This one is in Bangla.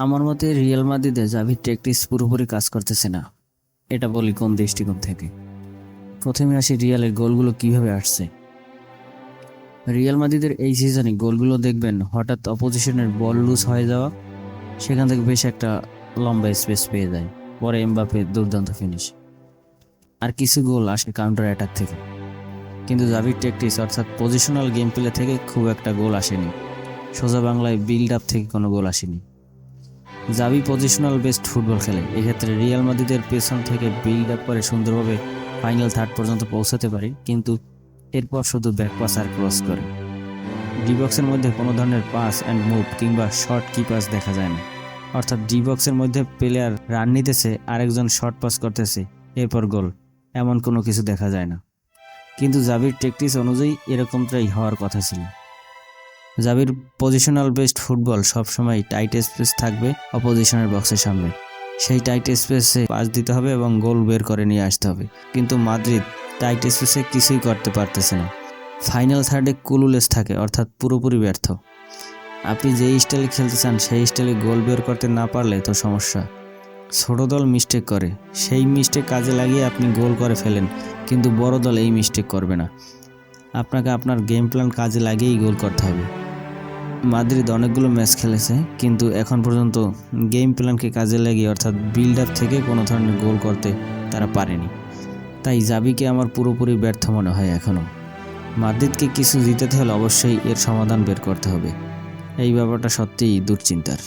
আমার মতে রিয়াল মাদ্রিদে জাভির ট্যাকটিক্স পুরোপুরি কাজ করতেছে না। এটা বলি কোন দৃষ্টিকোণ থেকে। প্রথমে আসি রিয়ালের গোলগুলো কিভাবে আসছে। রিয়াল মাদ্রিদের এই সিজনে গোলগুলো দেখবেন হঠাৎ অপোজিশনের বল লুজ হয়ে যাওয়া, সেখান থেকে বেশ একটা লম্বা স্পেস পেয়ে যায়, পরে এমবাপ্পে দুর্দান্ত ফিনিশ। আর কিছু গোল আসে কাউন্টার অ্যাটাক থেকে। কিন্তু জাভির ট্যাকটিক্স অর্থাৎ পজিশনাল গেম প্লে থেকে খুব একটা গোল আসেনি। সোজা বাংলায় বিল্ড আপ থেকে কোনো গোল আসেনি। জাভি পজিশনাল বেস্ট ফুটবল খেলে, এক্ষেত্রে রিয়াল মাদ্রিদের পেছন থেকে বিল্ড আপ করে সুন্দরভাবে ফাইনাল থার্ড পর্যন্ত পৌঁছাতে পারে, কিন্তু এরপর শুধু ব্যাক পাস আর ক্রস করে। ডি বক্সের মধ্যে কোনো ধরনের পাস অ্যান্ড মুভ কিংবা শর্ট কি পাস দেখা যায় না। অর্থাৎ ডি বক্সের মধ্যে প্লেয়ার রান নিতেছে, আরেকজন শর্ট পাস করতেছে, এরপর গোল, এমন কোনো কিছু দেখা যায় না। কিন্তু জাভির ট্যাকটিক্স অনুযায়ী এরকমটাই হওয়ার কথা ছিল। জাভির পজিশনাল বেসড ফুটবল সবসময় টাইট স্পেস থাকবে অপোজিশনের বক্সের সামনে, সেই টাইট স্পেসে পাস দিতে হবে এবং গোল বের করে নিয়ে আসতে হবে। কিন্তু মাদ্রিদ টাইট স্পেসে কিছুই করতে পারতেছে না। ফাইনাল থার্ডে কুলুলেস থাকে, অর্থাৎ পুরোপুরি ব্যর্থ। আপনি যেই স্টাইলে খেলতে চান সেই স্টাইলে গোল বের করতে না পারলে তো সমস্যা। ছোট দল মিস্টেক করে, সেই মিস্টেক কাজে লাগিয়ে আপনি গোল করে ফেলেন, কিন্তু বড় দল এই মিস্টেক করবে না। আপনাকে আপনার গেম প্ল্যান কাজে লাগিয়েই গোল করতে হবে। মাদ্রিদ অনেকগুলো ম্যাচ খেলেছে, কিন্তু এখন পর্যন্ত গেম প্ল্যানকে কাজে লাগিয়ে অর্থাৎ বিল্ড আপ থেকে কোনো ধরনের গোল করতে তারা পারেনি। তাই জাভিকে আমার পুরোপুরি ব্যর্থ মনে হয় এখনও। মাদ্রিদকে কিছু জিতাতে হলে অবশ্যই এর সমাধান বের করতে হবে। এই ব্যাপারটা সত্যিই দুশ্চিন্তার।